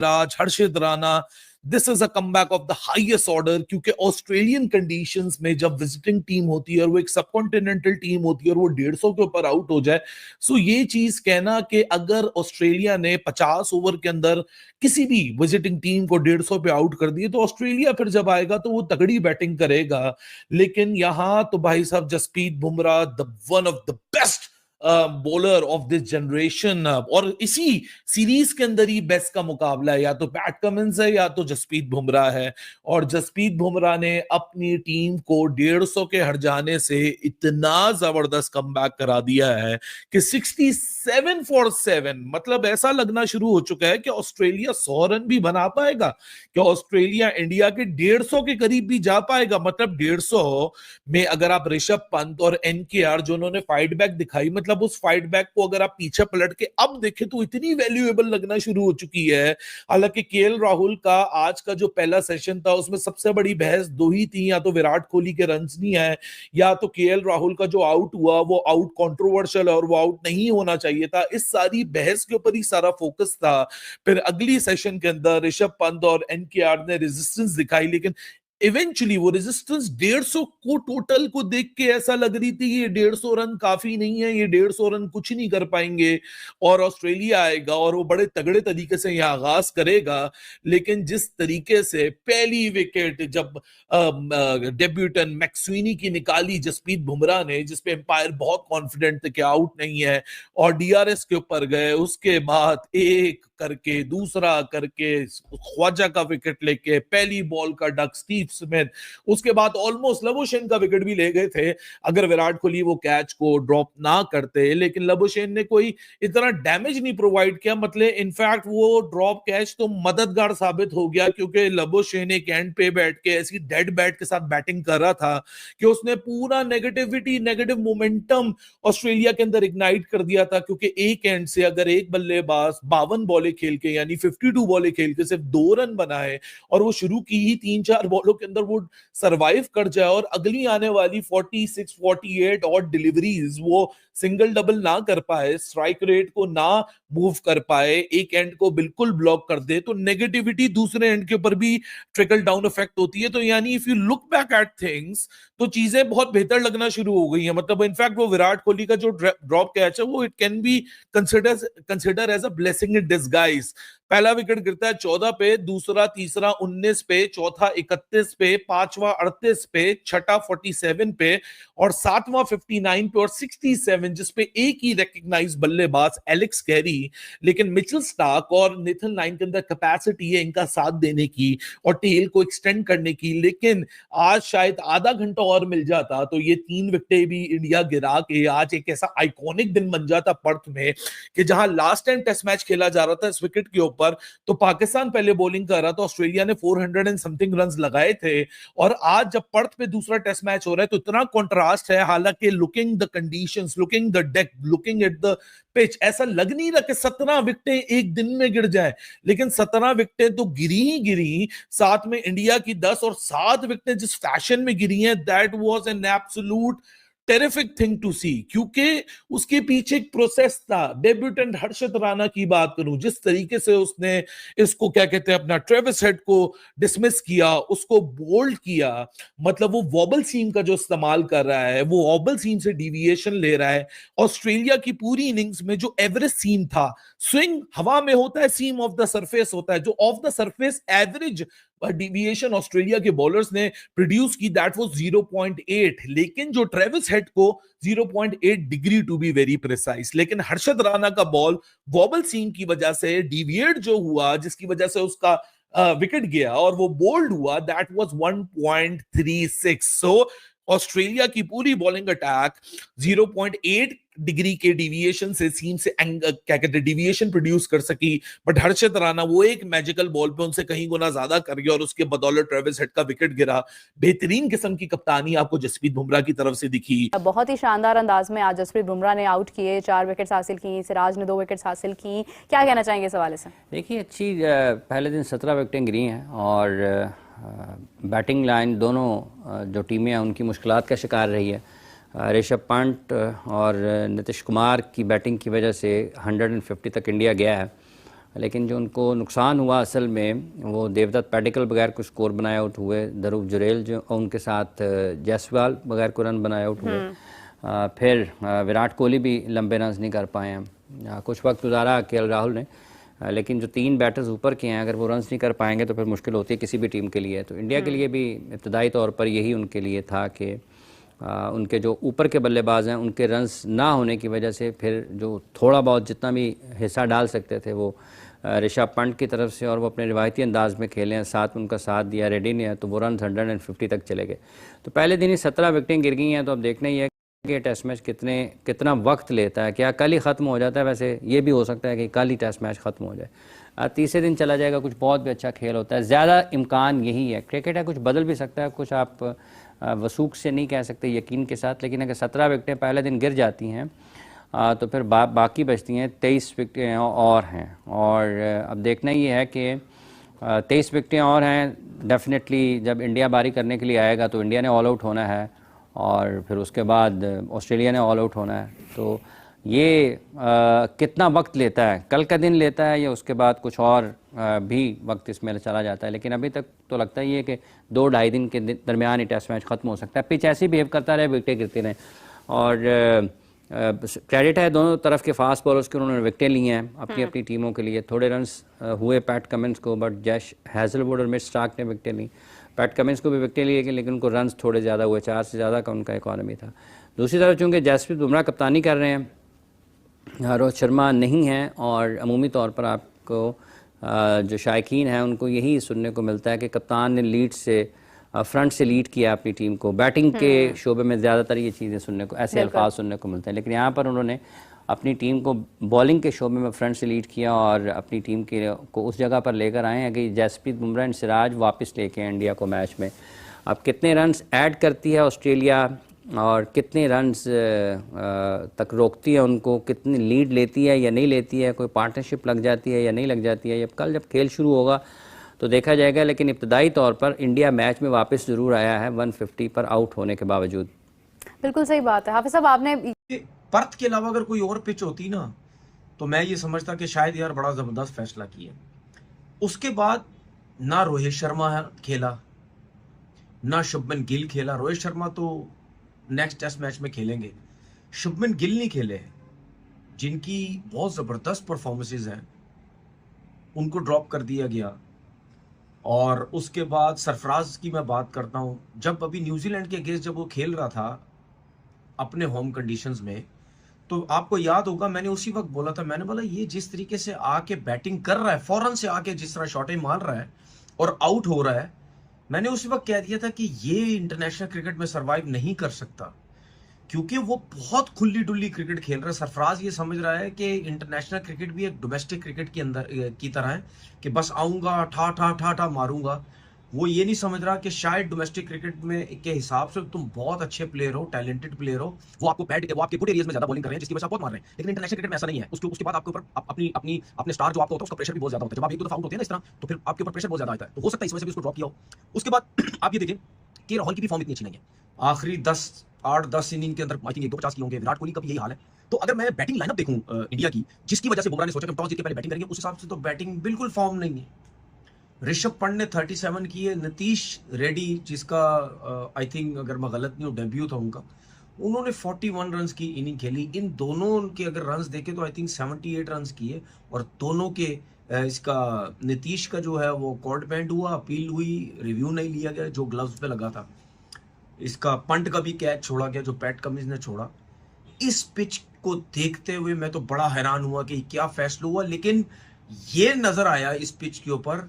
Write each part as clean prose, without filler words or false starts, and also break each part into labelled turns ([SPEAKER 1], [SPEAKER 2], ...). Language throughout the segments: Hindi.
[SPEAKER 1] Raj, Harshit Rana, this is a comeback of the highest order, क्योंकि ऑस्ट्रेलियन कंडीशंस में जब विजिटिंग टीम होती है और वो एक सबकॉन्टिनेंटल टीम होती है और वो 150 के ऊपर आउट हो जाए, सो ये चीज कहना कि अगर ऑस्ट्रेलिया ने 50 ओवर के अंदर किसी भी विजिटिंग टीम को 150 पे आउट कर दिए, तो ऑस्ट्रेलिया फिर जब आएगा तो वो तगड़ी बैटिंग करेगा। लेकिन यहां तो भाई साहब Jasprit Bumrah, the one of the best bowler of this generation, और इसी सीरीज के अंदर ही बेस्ट का मुकाबला है, या तो पैट कमिंस है या तो जसप्रीत बुमराह है। और जसप्रीत बुमराह ने अपनी टीम को 150 के हट जाने से इतना जबरदस्त कमबैक करा दिया है कि 67 फॉर 7, मतलब ऐसा लगना शुरू हो चुका है कि ऑस्ट्रेलिया 100 रन भी बना पाएगा, कि ऑस्ट्रेलिया इंडिया के 150 के करीब भी जा पाएगा। मतलब 150 में अगर आप ऋषभ पंत और एनकेआर जो उन्होंने फाइट बैक दिखाई, मतलब उस फाइट बैक को अगर आप पीछे पलट के अब देखें तो इतनी वैल्यूएबल लगना शुरू हो चुकी है। हालांकि केएल राहुल का आज का जो पहला सेशन था उसमें सबसे बड़ी बहस दो ही थी, या तो विराट कोहली के रन्स नहीं आए, या तो केएल राहुल का जो आउट हुआ वो आउट कंट्रोवर्शियल और वो आउट नहीं होना चाहिए था। इस सारी बहस के ऊपर ही सारा फोकस था। फिर अगली सेशन के अंदर ऋषभ पंत और एनकेआर ने रेजिस्टेंस दिखाई, लेकिन इवेंचुअली वो रेजिस्टेंस 150 को टोटल को देख के ऐसा लग रही थी कि ये 150 रन काफी नहीं है, ये 150 रन कुछ नहीं कर पाएंगे और ऑस्ट्रेलिया आएगा और वो बड़े तगड़े तरीके से यहाँ आगाज करेगा। लेकिन जिस तरीके से पहली विकेट जब डेब्यूटन मैक्सवेनी की निकाली जसप्रीत बुमराह ने, जिसपे एम्पायर बहुत कॉन्फिडेंट थे कि आउट नहीं है, और डीआरएस के ऊपर गए, उसके बाद एक करके दूसरा करके ख्वाजा का विकेट लेके पहली बॉल का डक स्टीव स्मिथ, उसके बाद ऑलमोस्ट लबुशेन का विकेट भी ले गए थे अगर विराट कोहली वो कैच को ड्रॉप ना करते। लेकिन लबुशेन ने कोई इतना डैमेज नहीं प्रोवाइड किया, मतलब इनफैक्ट वो ड्रॉप कैच तो मददगार साबित हो गया, क्योंकि लबुशेन एक एंड पे बैठ के ऐसी डेड बैट के साथ बैटिंग कर रहा था कि उसने पूरा नेगेटिविटी, नेगेटिव मोमेंटम ऑस्ट्रेलिया के अंदर इग्नाइट कर दिया था। क्योंकि एक एंड से अगर एक बल्लेबाज 52 बॉलें खेल के यानी 52 बॉलें खेल के सिर्फ 2 रन बनाए और वो शुरू की ही 3-4 बॉलों के अंदर वो सरवाइव कर जाए और अगली आने वाली 46 48 और डिलीवरीज वो सिंगल डबल ना कर पाए, स्ट्राइक रेट को ना मूव कर पाए, एक एंड को बिल्कुल ब्लॉक कर दे, तो नेगेटिविटी दूसरे एंड के ऊपर भी ट्रिकल डाउन इफेक्ट होती है। तो यानी if you look back at things तो चीजें बहुत बेहतर लगना शुरू हो गई हैं। मतलब इनफैक्ट वो विराट कोहली का जो ड्रॉप कैच है वो it can be consider as a blessing in disguise. पहला विकेट गिरता है 14 पे, दूसरा तीसरा 19 पे, चौथा 31 पे, पांचवा 38 पे, छठा 47 पे और सातवां 59 पे और 67 जिसपे एक ही रिकग्नाइज बल्लेबाज एलेक्स कैरी। लेकिन मिचेल स्टार्क और नेथन लाइन के अंदर कैपेसिटी है इनका साथ देने की और टेल को एक्सटेंड करने की, लेकिन आज शायद आधा घंटा और मिल जाता तो ये 3 विकेटें भी इंडिया गिरा के आज एक ऐसा आइकॉनिक दिन बन जाता पर्थ में कि जहां लास्ट टाइम टेस्ट मैच खेला जा रहा था इस विकेट के ऊपर तो पाकिस्तान पहले बॉलिंग कर रहा था, ऑस्ट्रेलिया ने 400 एंड समथिंग रन्स लगाए थे, और आज जब पर्थ पे दूसरा टेस्ट मैच हो रहा है तो इतना कंट्रास्ट है। हालांकि looking the conditions, looking the deck, looking at the pitch, ऐसा लग नहीं रहा कि 17 विकेटें एक दिन में गिर जाए, लेकिन 17 विकेटें तो गिरी ही गिरी, साथ में इंडिया की 10 और 7 विकेटें जिस फैशन में गिरी हैं, that was an absolute terrific thing to see, क्योंकि उसके पीछे एक प्रोसेस था। डेब्यूटेंट हर्षित राणा की बात करूं, जिस तरीके से उसने इसको क्या कहते हैं अपना ट्रेविस हेड को डिसमिस किया, उसको बोल्ड किया, मतलब वो वॉबल सीम का जो इस्तेमाल कर रहा है, वो वॉबल सीम से डिविएशन ले रहा है। ऑस्ट्रेलिया की पूरी इनिंग्स में जो एवरेज सीम था, स्विंग हवा में होता है, सीम ऑफ द सरफेस होता है, जो off the surface average deviation Australia के बॉलर्स ने प्रोड्यूस की दैट वाज 0.8, लेकिन जो ट्रेविस हेड को 0.8 degree to be very precise. लेकिन हर्षद राणा का बॉल वॉबल सीम की वजह से डिविएट जो हुआ, जिसकी वजह से उसका विकेट गया और वो बोल्ड हुआ, दैट वाज 1.36। सो ऑस्ट्रेलिया की पूरी बॉलिंग अटैक 0.8 डिग्री के डिविएशन से सीम से क्या कहते हैं डिविएशन प्रोड्यूस कर सकी, बट हर्षित राणा वो एक मैजिकल बॉल पे उनसे कहीं गुना ज्यादा कर गया और उसके बदौलत ट्रेविस हेड का विकेट गिरा। बेहतरीन किस्म की कप्तानी आपको जसप्रीत बुमराह की तरफ से दिखी।
[SPEAKER 2] बहुत ही शानदार अंदाज में आज जसप्रीत बुमराह ने आउट किए, 4 विकेट्स हासिल की, सिराज ने 2 विकेट्स हासिल की। क्या कहना चाहेंगे इस हवाले से?
[SPEAKER 3] देखिए अच्छी पहले दिन 17 विकेटें गिरी हैं और बैटिंग लाइन दोनों जो टीमें हैं उनकी मुश्किलात का शिकार रही है। ऋषभ पंत और नीतीश कुमार की बैटिंग की वजह से 150 तक इंडिया गया है लेकिन जो उनको नुकसान हुआ असल में वो देवदत्त पैडिकल बगैर कुछ स्कोर बनाए आउट हुए, ध्रुव जुरेल जो उनके साथ जायसवाल बगैर को रन बनाए आउट हुए, फिर विराट कोहली भी लंबे रन नहीं कर पाए हैं। कुछ वक्त गुजारा केएल राहुल ने, लेकिन जो 3 बैटर्स ऊपर के हैं अगर वो रन्स नहीं कर पाएंगे तो फिर मुश्किल होती है किसी भी टीम के लिए। तो इंडिया के लिए भी इब्तदाई तौर पर यही उनके लिए था कि उनके जो ऊपर के बल्लेबाज हैं उनके रन्स ना होने की वजह से फिर जो थोड़ा बहुत जितना भी हिस्सा डाल सकते थे वो ऋषभ पंत की तरफ से, और वो अपने रिवायती अंदाज में खेले हैं, साथ उनका साथ दिया रेड्डी ने, तो वो रन 150 तक चले गए। तो पहले दिन ही 17 विकेटें गिर गई हैं। तो अब देखना ही है कि टेस्ट मैच कितना वक्त लेता है। क्या कल ही ख़त्म हो जाता है? वैसे ये भी हो सकता है कि कल ही टेस्ट मैच ख़त्म हो जाए, तीसरे दिन चला जाएगा। कुछ बहुत भी अच्छा खेल होता है, ज़्यादा इम्कान यही है। क्रिकेट है, कुछ बदल भी सकता है, कुछ आप वसूख से नहीं कह सकते यकीन के साथ, लेकिन अगर 17 विकेटें पहले दिन गिर जाती हैं तो फिर बाकी बचती हैं 23 विकेटें और हैं। और अब देखना ये है कि 23 विकेटें और हैं। डेफिनेटली जब इंडिया बारी करने के लिए आएगा तो इंडिया ने ऑल आउट होना है, और फिर उसके बाद ऑस्ट्रेलिया ने ऑल आउट होना है। तो ये कितना वक्त लेता है, कल का दिन लेता है या उसके बाद कुछ और भी वक्त इसमें चला जाता है, लेकिन अभी तक तो लगता ही है कि 2-2.5 दिन के दरमियान ही टेस्ट मैच ख़त्म हो सकता है। पिच ऐसे बिहेव करता रहे, विकेटें गिरती रहें। और क्रेडिट है दोनों तरफ के फास्ट बॉलर्स के, उन्होंने विकेटें ली हैं अपनी अपनी टीमों के लिए। थोड़े रन्स हुए पैट कमिंस को, बट जैश हैजलवुड और मिच स्टार्क ने विकेटें ली। पैट कमिंस को भी विकेटें लिए, लेकिन उनको रन्स थोड़े ज़्यादा हुए, 4 से ज़्यादा का उनका इकॉनमी था। दूसरी तरफ चूँकि जसप्रीत बुमराह कप्तानी कर रहे हैं, रोहित शर्मा नहीं है, और अमूमी तौर पर आपको जो शायकीन हैं उनको यही सुनने को मिलता है कि कप्तान ने लीड से फ्रंट से लीड किया अपनी टीम को। बैटिंग के शोबे में ज़्यादातर ये चीज़ें सुनने को, ऐसे अल्फाज सुनने को मिलते हैं, लेकिन यहाँ पर उन्होंने अपनी टीम को बॉलिंग के शोबे में फ्रंट से लीड किया और अपनी टीम को उस जगह पर लेकर आए हैं कि जसप्रीत बुमराह एंड सिराज वापस लेके आए इंडिया को मैच में। अब कितने रन्स ऐड करती है ऑस्ट्रेलिया और कितने रन्स तक रोकती है उनको, कितनी लीड लेती है या नहीं लेती है, कोई पार्टनरशिप लग जाती है या नहीं लग जाती है, कल जब खेल शुरू होगा तो देखा जाएगा। लेकिन इब्तदाई तौर पर इंडिया मैच में वापस ज़रूर आया है 150 पर आउट होने के बावजूद।
[SPEAKER 2] बिल्कुल सही बात है हाफिज साहब, आपने
[SPEAKER 4] पर्थ के अलावा अगर कोई और पिच होती ना तो मैं ये समझता कि शायद यार बड़ा जबरदस्त फैसला किया। उसके बाद ना रोहित शर्मा खेला, ना शुभमन गिल खेला। रोहित शर्मा तो नेक्स्ट टेस्ट मैच में खेलेंगे, शुभमन गिल नहीं खेले, जिनकी बहुत जबरदस्त परफॉर्मेंसेज हैं, उनको ड्रॉप कर दिया गया। और उसके बाद सरफराज की मैं बात करता हूं, जब अभी न्यूजीलैंड के अगेंस्ट जब वो खेल रहा था अपने होम कंडीशंस में, तो आपको याद होगा मैंने उसी वक्त बोला था, मैंने बोला ये जिस तरीके से आके बैटिंग कर रहा है, फौरन से आके जिस तरह शॉटें मार रहा है और आउट हो रहा है, मैंने उसी वक्त कह दिया था कि ये इंटरनेशनल क्रिकेट में सरवाइव नहीं कर सकता, क्योंकि वो बहुत खुली डुल्ली क्रिकेट खेल रहा है। सरफराज ये समझ रहा है कि इंटरनेशनल क्रिकेट भी एक डोमेस्टिक क्रिकेट के अंदर की तरह है कि बस आऊंगा ठा ठा ठा ठा मारूंगा। वो ये नहीं समझ रहा कि शायद डोमेस्टिक क्रिकेट में के हिसाब से तुम बहुत अच्छे प्लेयर हो, टैलेंटेड प्लेयर हो, वो आपके गुड एरियाज में ज्यादा बॉलिंग कर रहे हैं जिसकी वजह से आप बहुत मार रहे हैं। लेकिन इंटरनेशनल क्रिकेट में ऐसा नहीं है। उसके बाद आपके ऊपर अपने स्टार जो आपका होता है उसका प्रेशर भी बहुत ज्यादा होता है। जब आप एक दो दफा आउट होते हैं ना इस तरह, तो फिर आपके ऊपर प्रेशर बहुत ज्यादा आता है। तो हो सकता है इस वजह से भी उसको ड्रॉप किया हो। उसके बाद आप ये देखें कि राहुल की भी फॉर्म इतनी अच्छी नहीं है। आखिरी 8-10 इनिंग के अंदर आई थिंक 150 किए होंगे। विराट कोहली का भी यही हाल है। तो अगर मैं बैटिंग लाइनअप देखूं इंडिया की, जिसकी वजह से बुमराह ने सोचा कि टॉस जीत के पहले बैटिंग करेंगे, उस हिसाब से तो बैटिंग बिल्कुल फॉर्म नहीं है। ऋषभ पंत ने 37 किए, नीतीश रेड्डी जिसका आई थिंक अगर मैं गलत नहीं हूं डेब्यू था उनका, उन्होंने 41 रन की इनिंग खेली। इन दोनों के अगर रन देखे तो आई थिंक 78 रन किए, और दोनों के इसका नीतीश का जो है वो कोर्ट बैंड हुआ, अपील हुई, रिव्यू नहीं लिया गया जो ग्लव्स पे लगा था। इसका पंट का भी कैच छोड़ा गया जो पैट कमिंस ने छोड़ा। इस पिच को देखते हुए मैं तो बड़ा हैरान हुआ कि क्या फैसला हुआ, लेकिन ये नजर आया इस पिच के ऊपर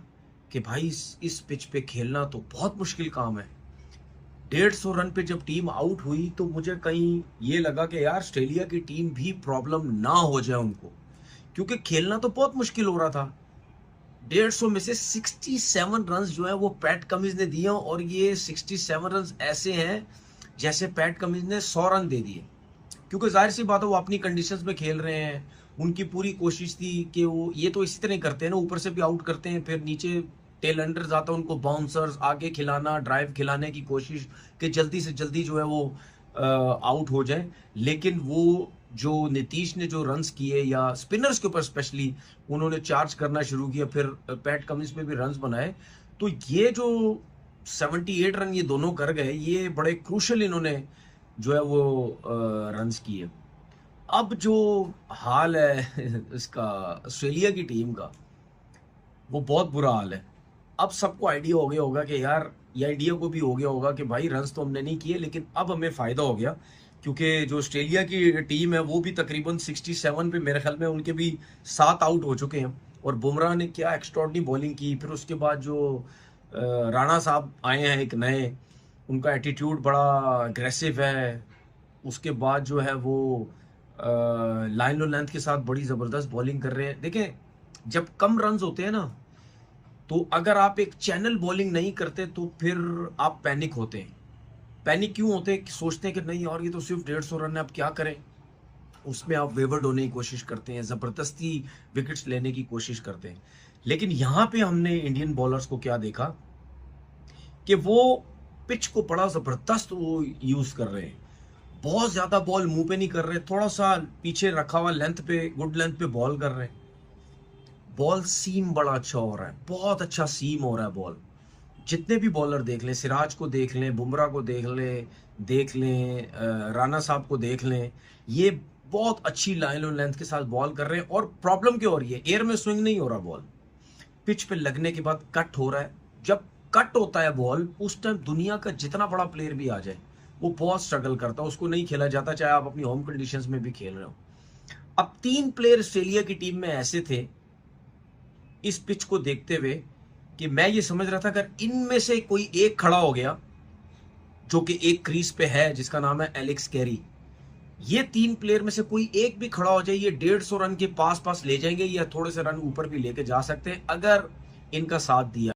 [SPEAKER 4] कि भाई इस पिच पे खेलना तो बहुत मुश्किल काम है। 150 रन पे जब टीम आउट हुई तो मुझे कहीं ये लगा कि यार ऑस्ट्रेलिया की टीम भी प्रॉब्लम ना हो जाए उनको, क्योंकि खेलना तो बहुत मुश्किल हो रहा था। 150 में से 67 रन जो है वो पैट कमिंस ने दिए, और ये 67 रन ऐसे हैं जैसे पैट कमिंस ने 100 रन दे दिए, क्योंकि जाहिर सी बात है वो अपनी कंडीशंस में खेल रहे हैं। उनकी पूरी कोशिश थी कि वो ये तो इसी तरह करते हैं ना, ऊपर से भी आउट करते हैं, फिर नीचे टेल अंडर आता है, उनको बाउंसर्स आगे खिलाना, ड्राइव खिलाने की कोशिश कि जल्दी से जल्दी जो है वो आउट हो जाए। लेकिन वो जो नीतीश ने जो रन्स किए या स्पिनर्स के ऊपर स्पेशली उन्होंने चार्ज करना शुरू किया, फिर पैट कमिंस पे भी रन्स बनाए, तो ये जो 78 रन ये दोनों कर गए, ये बड़े क्रूशल इन्होंने जो है वो रन्स किए। अब जो हाल है इसका ऑस्ट्रेलिया की टीम का, वो बहुत बुरा हाल है। अब सबको आइडिया हो गया होगा कि यार, या इंडिया को भी हो गया होगा कि भाई रन्स तो हमने नहीं किए, लेकिन अब हमें फायदा हो गया, क्योंकि जो ऑस्ट्रेलिया की टीम है वो भी तकरीबन 67 पे मेरे ख्याल में उनके भी 7 आउट हो चुके हैं। और बुमराह ने क्या एक्स्ट्रॉर्डिनरी बॉलिंग की। फिर उसके बाद जो राणा साहब आए हैं एक नए, उनका एटीट्यूड बड़ा अग्रेसिव है। उसके बाद जो है वो लाइन और लेंथ के साथ बड़ी ज़बरदस्त बॉलिंग कर रहे हैं। देखें, जब कम रन्स होते हैं ना, तो अगर आप एक चैनल बॉलिंग नहीं करते तो फिर आप पैनिक होते हैं। पैनिक क्यों होते हैं? सोचते हैं कि नहीं यार, ये तो सिर्फ 150 रन है, अब क्या करें। उसमें आप वेवर्ड होने की कोशिश करते हैं, ज़बरदस्ती विकेट्स लेने की कोशिश करते हैं। लेकिन यहाँ पे हमने इंडियन बॉलर्स को क्या देखा कि वो पिच को बड़ा ज़बरदस्त वो यूज़ कर रहे हैं। बहुत ज़्यादा बॉल मुंह पे नहीं कर रहे, थोड़ा सा पीछे रखा हुआ लेंथ पे, गुड लेंथ पे बॉल कर रहे हैं। बॉल सीम बड़ा अच्छा हो रहा है, बहुत अच्छा सीम हो रहा है बॉल। जितने भी बॉलर देख लें, सिराज को देख लें, बुमराह को देख लें, राणा साहब को देख लें, ये बहुत अच्छी लाइन और लेंथ के साथ बॉल कर रहे हैं। और प्रॉब्लम क्या हो रही है? एयर में स्विंग नहीं हो रहा बॉल, पिच पे लगने के बाद कट हो रहा है। जब कट होता है बॉल, उस टाइम दुनिया का जितना बड़ा प्लेयर भी आ जाए, वो बहुत स्ट्रगल करता है, उसको नहीं खेला जाता, चाहे आप अपनी होम कंडीशंस में भी खेल रहे हो। अब 3 प्लेयर ऑस्ट्रेलिया की टीम में ऐसे थे इस पिच को देखते हुए कि मैं ये समझ रहा था अगर इनमें से कोई एक खड़ा हो गया, जो कि एक क्रीज पे है जिसका नाम है एलेक्स कैरी, ये 3 प्लेयर में से कोई एक भी खड़ा हो जाए, ये 150 रन के पास ले जाएंगे या थोड़े से रन ऊपर भी लेके जा सकते हैं अगर इनका साथ दिया।